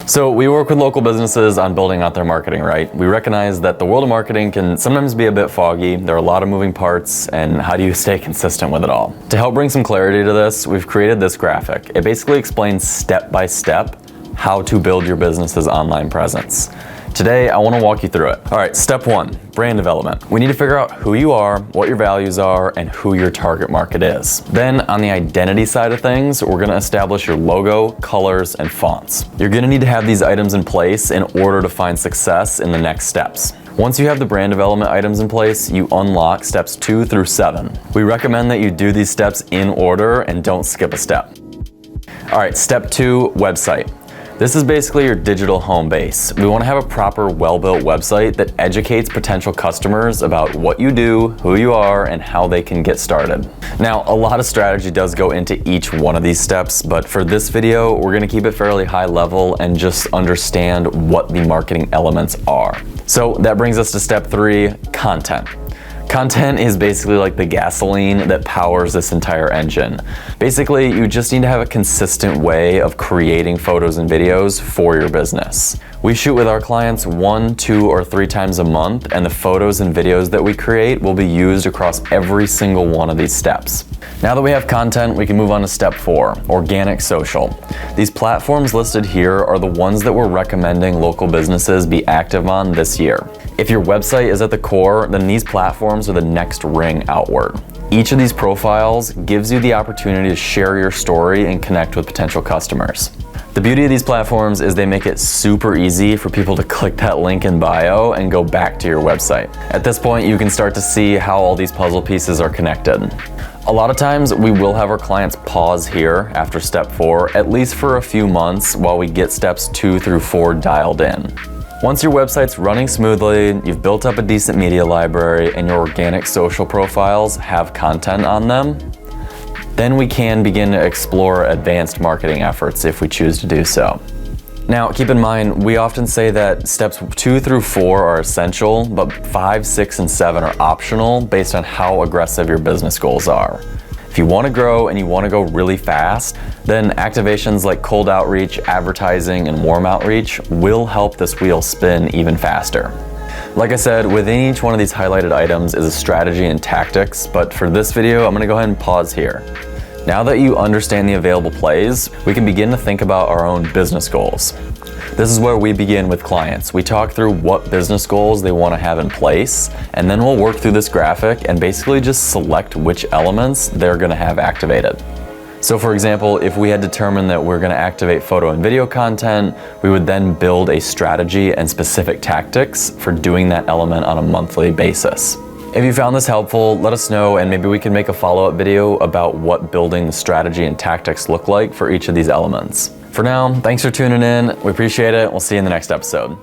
So we work with local businesses on building out their marketing, right? We recognize that the world of marketing can sometimes be a bit foggy. There are a lot of moving parts, and how do you stay consistent with it all? To help bring some clarity to this, we've created this graphic. It basically explains step by step how to build your business's online presence. Today, I want to walk you through it. All right, step one, brand development. We need to figure out who you are, what your values are, and who your target market is. Then on the identity side of things, we're going to establish your logo, colors, and fonts. You're going to need to have these items in place in order to find success in the next steps. Once you have the brand development items in place, you unlock steps 2 through 7. We recommend that you do these steps in order and don't skip a step. All right, step 2, website. This is basically your digital home base. We want to have a proper, well-built website that educates potential customers about what you do, who you are, and how they can get started. Now, a lot of strategy does go into each one of these steps, but for this video, we're going to keep it fairly high level and just understand what the marketing elements are. So that brings us to step 3, content. Content is basically like the gasoline that powers this entire engine. Basically, you just need to have a consistent way of creating photos and videos for your business. We shoot with our clients 1, 2, or 3 times a month, and the photos and videos that we create will be used across every single one of these steps. Now that we have content, we can move on to step 4, organic social. These platforms listed here are the ones that we're recommending local businesses be active on this year. If your website is at the core, then these platforms are the next ring outward. Each of these profiles gives you the opportunity to share your story and connect with potential customers. The beauty of these platforms is they make it super easy for people to click that link in bio and go back to your website. At this point, you can start to see how all these puzzle pieces are connected. A lot of times we will have our clients pause here after step 4, at least for a few months while we get steps 2 through 4 dialed in. Once your website's running smoothly, you've built up a decent media library, and your organic social profiles have content on them, then we can begin to explore advanced marketing efforts if we choose to do so. Now, keep in mind, we often say that steps 2 through 4 are essential, but 5, 6, and 7 are optional based on how aggressive your business goals are. If you want to grow and you want to go really fast, then activations like cold outreach, advertising, and warm outreach will help this wheel spin even faster. Like I said, within each one of these highlighted items is a strategy and tactics, but for this video, I'm going to go ahead and pause here. Now that you understand the available plays, we can begin to think about our own business goals. This is where we begin with clients. We talk through what business goals they want to have in place, and then we'll work through this graphic and basically just select which elements they're going to have activated. So for example, if we had determined that we're going to activate photo and video content, we would then build a strategy and specific tactics for doing that element on a monthly basis. If you found this helpful, let us know, and maybe we can make a follow-up video about what building the strategy and tactics look like for each of these elements. For now, thanks for tuning in. We appreciate it. We'll see you in the next episode.